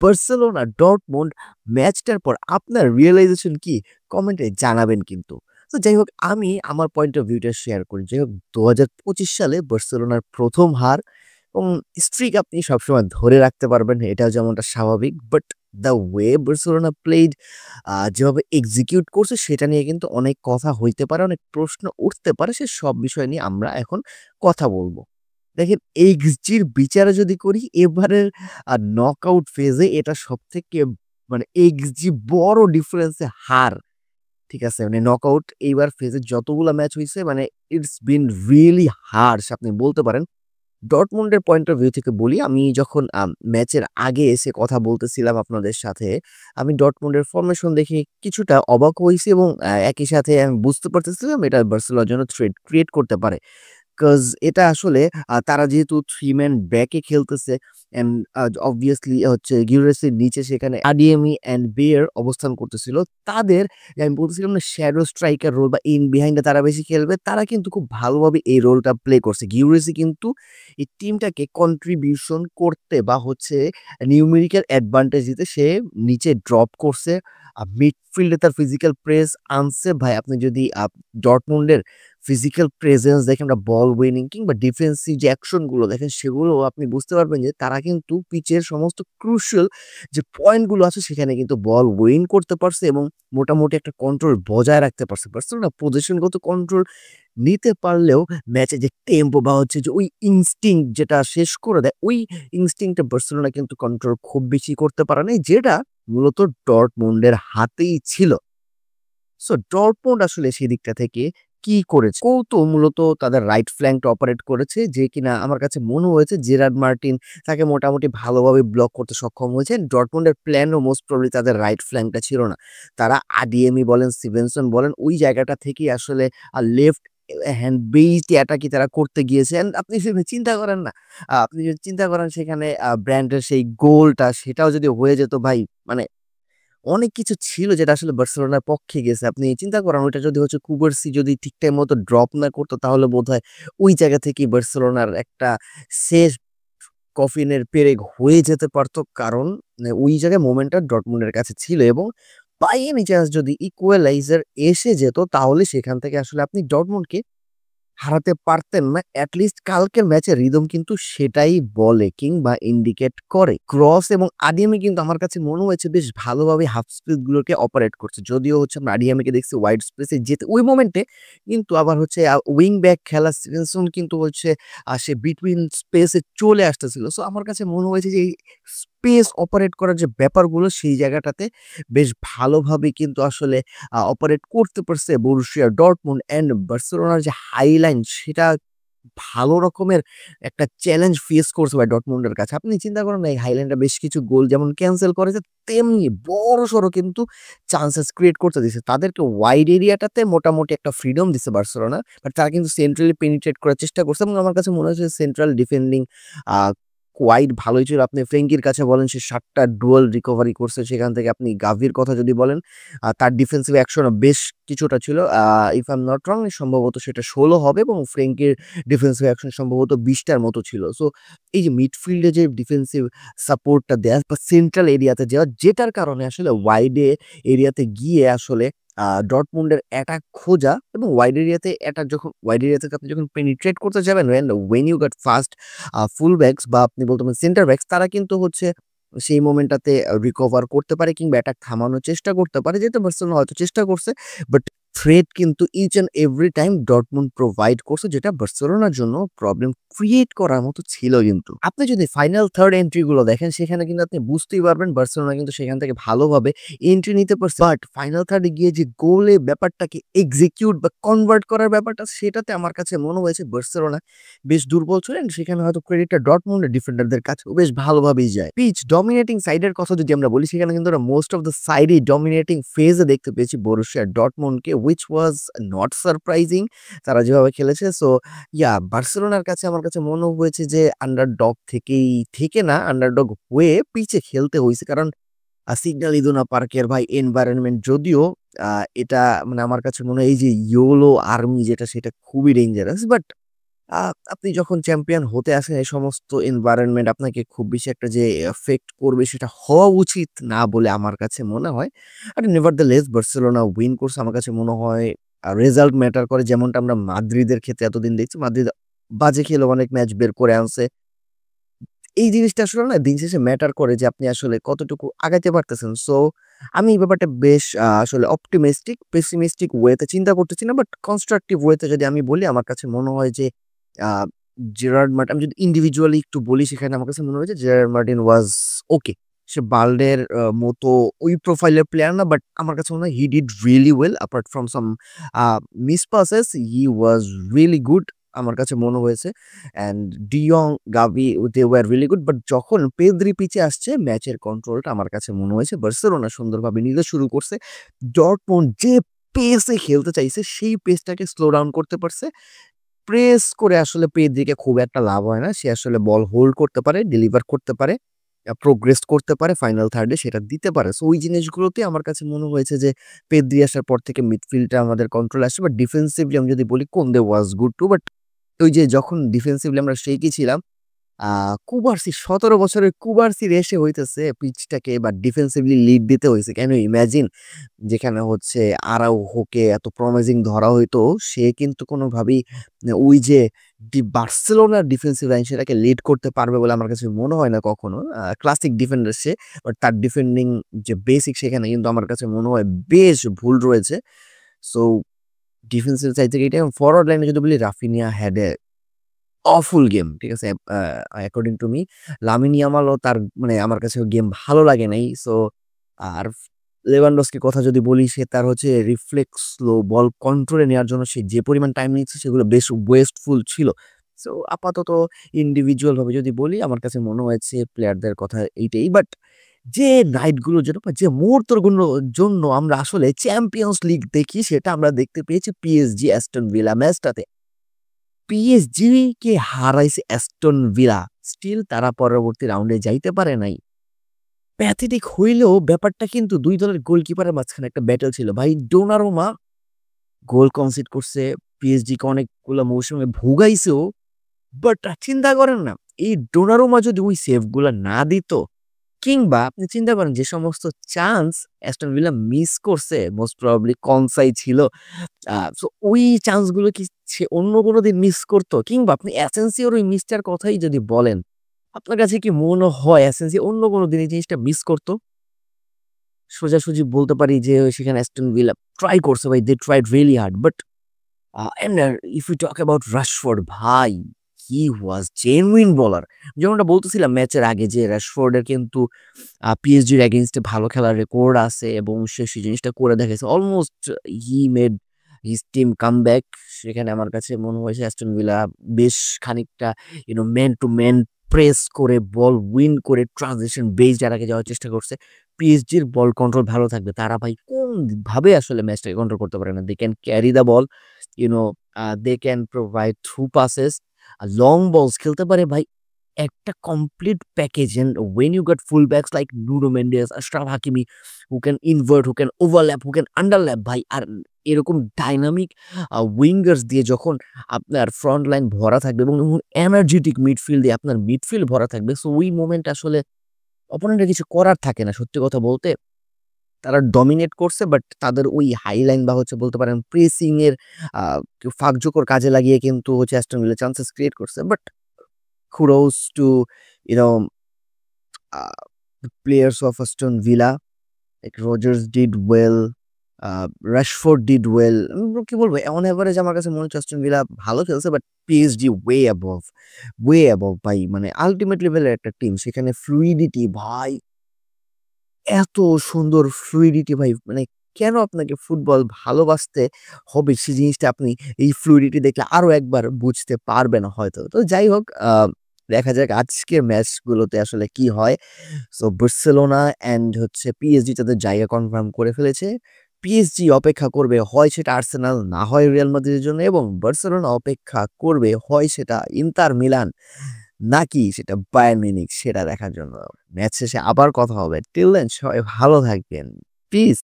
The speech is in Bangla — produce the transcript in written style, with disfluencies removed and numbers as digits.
বার্সেলোনা ডর্টমুন্ড ম্যাচটার পর আপনার রিয়ালাইজেশন কি? কমেন্টে জানাবেন কিন্তু। তো যাই হোক আমি আমার পয়েন্ট অফ ভিউটা শেয়ার করি। যাই হোক ২০২৫ সালে বার্সেলোনার ১ম হার এবং স্ট্রিক আপনি সবসময় ধরে রাখতে পারবেন এটাও যেমনটা স্বাভাবিক। But the way Barcelona played যেভাবে এক্সিকিউট করছে সেটা নিয়ে কিন্তু অনেক কথা হইতে পারে, অনেক প্রশ্ন উঠতে পারে। সে সব বিষয় নিয়ে আমরা এখন কথা বলব। দেখেন এক্সজির বিচারে যদি করি এবারের নকআউট ফেজে এটা সবথেকে মানে এক্সজি বড় ডিফারেন্সে হার। ঠিক আছে? মানে নকআউট এইবার ফেজে যতগুলা ম্যাচ হইছে মানে ইটস বিন রিয়ালি হার্শ আপনি বলতে পারেন। ডর্টমুন্ডের পয়েন্ট অফ ভিউ থেকে বলি, আমি যখন ম্যাচের আগে এসে কথা বলতেছিলাম আপনাদের সাথে, আমি ডর্টমুন্ডের ফরমেশন দেখে কিছুটা অবাক হইছি এবং একই সাথে আমি বুঝতে পারতেছিলাম এটা বার্সেলোনার জন্য থ্রেট ক্রিয়েট করতে পারে। 'কজ এটা আসলে তারা যেহেতু 3 ম্যান ব্যাকে খেলতেছে অ্যান্ড অবভিয়াসলি হচ্ছে গিউরেসির নিচে সেখানে আডিয়েমি অ্যান্ড বেয়ার অবস্থান করতেছিল। তাদের আমি বলতেছিলাম না শ্যাডো স্ট্রাইকার রোল বা ইন বিহাইন্ড এ তারা বেশি খেলবে। তারা কিন্তু খুব ভালোভাবে এই রোলটা প্লে করছে। গিউরেসি কিন্তু এই টিমটাকে কন্ট্রিবিউশন করতে বা হচ্ছে নিউমেরিক্যাল অ্যাডভান্টেজ দিতে সে নিচে ড্রপ করছে। মিডফিল্ডে তার ফিজিক্যাল প্রেস আনছে। ভাই আপনি যদি ডর্টমুন্ডের ফিজিক্যাল প্রেজেন্স দেখেন বা বল উইনিং কিংবা ডিফেন্সিভ যে অ্যাকশন গুলো দেখেন সেগুলো আপনি বুঝতে পারবেন যে তারা কিন্তু পিচের সমস্ত ক্রুশিয়াল যে পয়েন্ট গুলো আছে সেখানে কিন্তু বল উইন করতে পারছে এবং মোটামুটি একটা কন্ট্রোল বজায় রাখতে পারছে। বার্সেলোনা পজিশনগত কন্ট্রোল নিতে পারলেও ম্যাচে যে টেম্পো বা হচ্ছে যে ওই ইনস্টিংক্ট যেটা শেষ করে দেয়, ওই ইনস্টিংক্টটা বার্সেলোনা কিন্তু কন্ট্রোল খুব বেশি করতে পারে নাই, যেটা মূলত ডর্টমুন্ডের হাতেই ছিল। সো ডর্টমুন্ড আসলে সেদিকটা থেকে কি করেছে? কৌতো মূলত তাদের রাইট ফ্ল্যাঙ্কটা অপারেট করেছে যে কিনা আমার কাছে মনে হয়েছে জেরার্ড মার্টিন তাকে মোটামুটি ভালোভাবে ব্লক করতে সক্ষম হয়েছেন। ডর্টমুন্ডের প্ল্যানও মোস্ট প্রবাবলি তাদের রাইট ফ্ল্যাঙ্কটা ছিল না। তারা আডিএমি বলেন, স্টিভেনসন বলেন ওই জায়গাটা থেকেই আসলে লেফট হ্যান্ড বেসড অ্যাটাকই তারা করতে গিয়েছে। অ্যান্ড আপনি যদি চিন্তা করেন না, আপনি যদি চিন্তা করেন সেখানে ব্র্যান্ডের সেই গোলটা সেটাও যদি হয়ে যেত ভাই মানে অনেক কিছু ছিল যেটা আসলে বার্সেলোনার পক্ষে গেছে। আপনি চিন্তা করেন ওইটা যদি হচ্ছে কুবারসি যদি ঠিকঠাক মতো ড্রপ না করতো তাহলে বোধহয় ওই জায়গা থেকেই বার্সেলোনার একটা শেষ কফিনের পেরেক হয়ে যেতে পারতো। কারণ ওই জায়গায় মোমেন্টটা ডর্টমুন্ডের কাছে ছিল এবং বাই এনি চান্স যদি ইকুয়ালাইজার এসে যেত তাহলে সেখান থেকে আসলে আপনি ডর্টমুন্ডকে হারাতে পারতেন না। এট লিস্ট কালকের ম্যাচের রিদম কিন্তু সেটাই বলে কিংবা ইন্ডিকেট করে। ক্রস এবং আডিয়ামি কিন্তু আমার কাছে মনে হয়েছে বেশ ভালোভাবে হাফ স্পেস গুলোকে অপারেট করছে। যদিও হচ্ছে আমরা আডিয়ামিকে দেখছি ওয়াইড স্পেসে যেতে ওই মোমেন্টে কিন্তু আবার হচ্ছে উইং ব্যাক খেলা স্টিভেনসন কিন্তু হচ্ছে সে বিটুইন স্পেসে চলে আসতেছিল। সো আমার কাছে মনে হয়েছে যে এই স্পেস অপারেট করার যে ব্যাপারগুলো সেই জায়গাটাতে বেশ ভালোভাবে কিন্তু আসলে অপারেট করতে পারছে বরুসিয়া ডর্টমুন্ড অ্যান্ড বার্সেলোনার যে হাইলাইন সেটা ভালো রকমের একটা চ্যালেঞ্জ ফেস করছে ভাই ডর্টমুন্ডের কাছে। আপনি চিন্তা করেন না এই হাইল্যান্ডটা বেশ কিছু গোল যেমন ক্যানসেল করেছে তেমনি বড়সড় কিন্তু চান্সেস ক্রিয়েট করতে দিছে। তাদেরকে ওয়াইড এরিয়াটাতে মোটামুটি একটা ফ্রিডম দিছে বার্সেলোনা। বাট তারা কিন্তু সেন্ট্রালি পেনিট্রেট করার চেষ্টা করছে এবং আমার কাছে মনে হয়েছে সেন্ট্রাল ডিফেন্ডিং আ কোয়াইট ভালোই ছিল। আপনি ফ্রেঙ্কির কাছে বলেন সে ৭ টা ডুয়াল রিকভারি করছে। সেখান থেকে আপনি গাভির কথা যদি বলেন তার ডিফেন্সিভ অ্যাকশনও বেশ কিছুটা ছিল। If I am not wrong সম্ভবত সেটা ১৬ হবে এবং ফ্রেঙ্কির ডিফেন্সিভ অ্যাকশন সম্ভবত ২০ টার মতো ছিল। সো এই যে মিডফিল্ডে যে ডিফেন্সিভ সাপোর্টটা দেয়া বা সেন্ট্রাল এরিয়াতে যাওয়া যেটার কারণে আসলে ওয়াইড এরিয়াতে গিয়ে আসলে ডর্টমুন্ডের অ্যাটাক খোঁজা এবং ওয়াইড এরিয়া থেকে আপনি যখন পেনিট্রেট করতে যাবেন when you got fast full backs বা আপনি বলতে পারেন সেন্টার ব্যাকস তারা কিন্তু হচ্ছে সেই মোমেন্টটাতে রিকভার করতে পারে কিংবা অ্যাটাক থামানোর চেষ্টা করতে পারে। যেটা বার্সেলোনা হয়তো চেষ্টা করছে। বাট থ্রেট কিন্তু each and every time Dortmund provide করছে যেটা বার্সেলোনার জন্য প্রবলেম ক্রিয়েট করার মতো ছিল কিন্তু। আপনি যদি ফাইনাল থার্ড এন্ট্রি গুলো দেখেন সেখানে কিন্তু আপনি বুঝতেই পারবেন বার্সেলোনা কিন্তু সেখান থেকে ভালোভাবে এন্ট্রি নিতে পারছে। বাট ফাইনাল থার্ডে গিয়ে যে গোলে ব্যাপারটাকে এক্সিকিউট বা কনভার্ট করার ব্যাপারটা সেটাতে আমার কাছে মনে হয়েছে বার্সেলোনা বেশ দুর্বল ছিলেন। সেখানে হয়তো ক্রেডিটটা ডর্টমুন্ডের ডিফেন্ডারদের কাছেও বেশ ভালোভাবেই যায়। পিচ ডমিনেটিং সাইডের কথা যদি আমরা বলি সেখানে কিন্তু আমরা মোস্ট অফ দ্য সাইডেই ডমিনেটিং ফেজে দেখতে পেয়েছি Borussia ডর্টমুন্ডকে which was not surprising তারা যেভাবে খেলেছে। সো বার্সেলোনার কাছে আমার কাছে মনে হয়েছে যে আন্ডারডগ থেকে না আন্ডারডগ হয়ে পিচে খেলতে হইছে। কারণ সিগন্যাল ইদুনা পার্কের ভাই এনভায়রনমেন্ট যদিও এটা মানে আমার কাছে মনে হয় এই যে ইয়োলো আর্মি যেটা সেটা খুবই ডেঞ্জারাস। বাট আ আপনি যখন চ্যাম্পিয়ন হতে আসেন এই সমস্ত এনভায়রনমেন্ট আপনাকে খুব বেশি একটা যে এফেক্ট করবে সেটা হওয়া উচিত না বলে আমার কাছে মনে হয়। আর নেভারদালেস বার্সেলোনা উইন করছে আমার কাছে মনে হয় রেজাল্ট ম্যাটার করে যেমনটা আমরা মাদ্রিদের ক্ষেত্রে এতদিন দেখছি। মাদ্রিদ বাজে খেলে অনেক ম্যাচ বের করে আনছে। এই জিনিসটা আসলে না দিন শেষে ম্যাটার করে যে আপনি আসলে কতটুকু আগাইতে পারতেছেন। সো আমি এই ব্যাপারটা বেশ আসলে অপটিমিস্টিক, পেসিমিস্টিক ওয়েতে চিন্তা করতেছি না। বাট কনস্ট্রাকটিভ ওয়েতে যদি আমি বলি আমার কাছে মনে হয় যে আ জেরার্ড মার্টিন আমি যদি ইন্ডিভিজুয়ালি একটু বলি সেখানে আমার কাছে মনে হয় যে জেরার্ড মার্টিন ওয়াজ ওকে। সে বাল্ডের মতো ওই প্রোফাইলের প্লেয়ার না বাট আমার কাছে মনে হয় he did really well apart from some uh miss passes he was really good আমার কাছে মনে হয়েছে। And de Jong, Gavi they were really good. But যখন পেদ্রি পিছে আসছে ম্যাচের কন্ট্রোলটা আমার কাছে মনে হয়েছে বার্সেলোনা সুন্দরভাবে নিতে শুরু করছে। ডর্টমুন্ড যে পেসে খেলতে চাইছে সেই পেসটাকে স্লো ডাউন করতে পারছে। প্রেস করে আসলে পেদ্রিকে খুব একটা লাভ হয় না। সে আসলে বল হোল্ড করতে পারে, ডেলিভার করতে পারে, প্রোগ্রেস করতে পারে ফাইনাল থার্ড এ সেটা দিতে পারে। সো ওই জিনিসগুলোতে আমার কাছে মনে হয়েছে যে পেদ্রি আসার পর থেকে মিডফিল্ডটা আমাদের কন্ট্রোলে আসছে। বাট ডিফেন্সিভলি আমি যদি বলি কোন্দে ওয়াজ গুড টু। বাট ওই যে যখন ডিফেন্সিভলি আমরা শেখই ছিলাম, আ কুবার্সি ১৭ বছরের কুবার্সির এসে হইতেছে পিচটাকে বা ডিফেন্সিভলি লিড দিতে হইছে। Can you imagine? যেখানে হচ্ছে আরাউহোকে এত প্রমিজিং ধরা হইতো, সে কিন্তু কোনোভাবেই ওই যে বার্সেলোনার ডিফেন্সিভ লাইন সেটাকে লিড করতে পারবে বলে আমার কাছে মনে হয় না কখনো। Classic defender say. বাট তার ডিফেন্ডিং যে বেসিক সেখানে কিন্তু আমার কাছে মনে হয় বেশ ভুল রয়েছে। সো ডিফেন্সিভ সাইড থেকে এটা ফরওয়ার্ড লাইনে যদি বলি Raphinha had a awful game. ঠিক আছে? অ্যাকর্ডিং টু মি লামিন ইয়ামালও তার মানে আমার কাছে গেম ভালো লাগে নাই। সো আর লেভানডস্কির কথা যদি বলি সে তার হচ্ছে রিফ্লেক্স স্লো বল কন্ট্রোলে নেওয়ার জন্য সে যে পরিমাণ টাইম নিচ্ছে সেগুলো বেশ ওয়েস্টফুল ছিল। সো আপাতত ইন্ডিভিজুয়াল ভাবে যদি বলি আমার কাছে মনে হয়েছে প্লেয়ারদের কথা এইটাই। বাট যে নাইট গুলোর জন্য বা যে মুহূর্তগুলোর জন্য আমরা আসলে চ্যাম্পিয়ন্স লিগ দেখি সেটা আমরা দেখতে পেয়েছি পিএসজি অ্যাস্টন ভিলা ম্যাচটাতে। পিএসজি কে হারাইছে অ্যাস্টন ভিলা। স্টিল তারা পরবর্তী রাউন্ডে যাইতে পারে নাই। প্যাথেটিক হইলেও ব্যাপারটা কিন্তু ২ দলের গোলকিপারের মাঝখানে একটা ব্যাটল ছিল। ভাই ডোনারুমা গোল কনসিড করছে। পিএসজি কে অনেকগুলা মৌসুমে ভুগাইছেও। বাট চিন্তা করেন না, এই ডোনারুমা যদি ওই সেভ গুলা না দিত কিংবা আপনি চিন্তা করেন যে সমস্ত চান্স অ্যাস্টন ভিলা মিস করছে মোস্ট প্রবাবলি কনসাই ছিল। সো ওই চান্স গুলো কি সে অন্য কোনদিন মিস করত? কিংবা আপনি অ্যাসেনসিওর ওই মিসটার কথাই যদি বলেন, আপনার কাছে কি মনে হয় অ্যাসেনসিও অন্য কোনো দিন এই জিনিসটা মিস করত? সোজাসুজি বলতে পারি যে সেখানে অ্যাস্টন ভিলা ট্রাই করছে ভাই, they tried really hard. But and if you talk about Rashford ভাই, হি ওয়াজ জেনুইন বোলার। যেমনটা বলতেছিলাম ম্যাচের আগে যে রাশফোর্ডের কিন্তু পিএসজির এগেইনস্টে ভালো খেলার রেকর্ড আছে এবং সে সেই জিনিসটা করে দেখাইছে। Almost he made his team comeback. সেখানে আমার কাছে মনে হয়েছে অ্যাস্টন ভিলা বেশ খানিকটা ম্যান টু ম্যান প্রেস করে বল উইন করে ট্রানজিশন বেসড এর আগে যাওয়ার চেষ্টা করছে। পিএসজির বল কন্ট্রোল ভালো থাকবে। তারা ভাই কোনভাবে আসলে ম্যাচটাকে কন্ট্রোল করতে পারে না। They can carry the ball, you know they can provide through passes, long balls খেলতে পারে ভাই। একটা complete package and when you got fullbacks like Nuno Mendes, Achraf Hakimi who can invert, who can overlap, who can underlap ভাই আর এরকম ডাইনামিক উইঙ্গার্স দিয়ে যখন আপনার ফ্রন্ট লাইন ভরা থাকবে এবং এনার্জেটিক মিডফিল্ড দিয়ে আপনার মিডফিল্ড ভরা থাকবে সো ওই মোমেন্ট আসলে অপোনেন্টের কিছু করার থাকে না সত্যি কথা বলতে। তারা ডমিনেট করছে বাট তাদের ওই হাই লাইন বা হচ্ছে বলতে পারেন প্রেসিং এর আ ফাঁকজোকর কাজে লাগিয়ে কিন্তু হচ্ছে অ্যাস্টন ভিলা চান্সেস ক্রিয়েট করছে। But kudos to you know the players of Aston Villa. Like Rodgers did well, Rashford did well. কি বলবো অন এভারেজ আমার কাছে মনে হচ্ছে অ্যাস্টন ভিলা ভালো খেলছে বাট পিএসজি ওয়ে অ্যাবভ ভাই মানে আল্টিমেট লেভেলের একটা টিম সেখানে ফ্লুইডিটি ভাই এত সুন্দর ফ্লুইডিটি ভাই মানে কেন আপনাকে ফুটবল ভালোবাসতে হবে সেই জিনিসটা আপনি এই ফ্লুইডিটি দেখলে আরো একবার বুঝতে পারবেন হয়তো। তো যাই হোক দেখা যাক আজকের ম্যাচগুলোতে আসলে কি হয়। সো বার্সেলোনা অ্যান্ড হচ্ছে পিএসজি তাদের জায়গা কনফার্ম করে ফেলেছে। পিএসজি অপেক্ষা করবে হয় সেটা আর্সেনাল না হয় রিয়াল মাদ্রিদের জন্য এবং বার্সেলোনা অপেক্ষা করবে হয় সেটা ইন্টার মিলান নাকি সেটা বায়ার্ন মিউনিখ সেটা দেখার জন্য। ম্যাচ শেষে আবার কথা হবে। টিল দেন সবাই ভালো থাকবেন। পিস।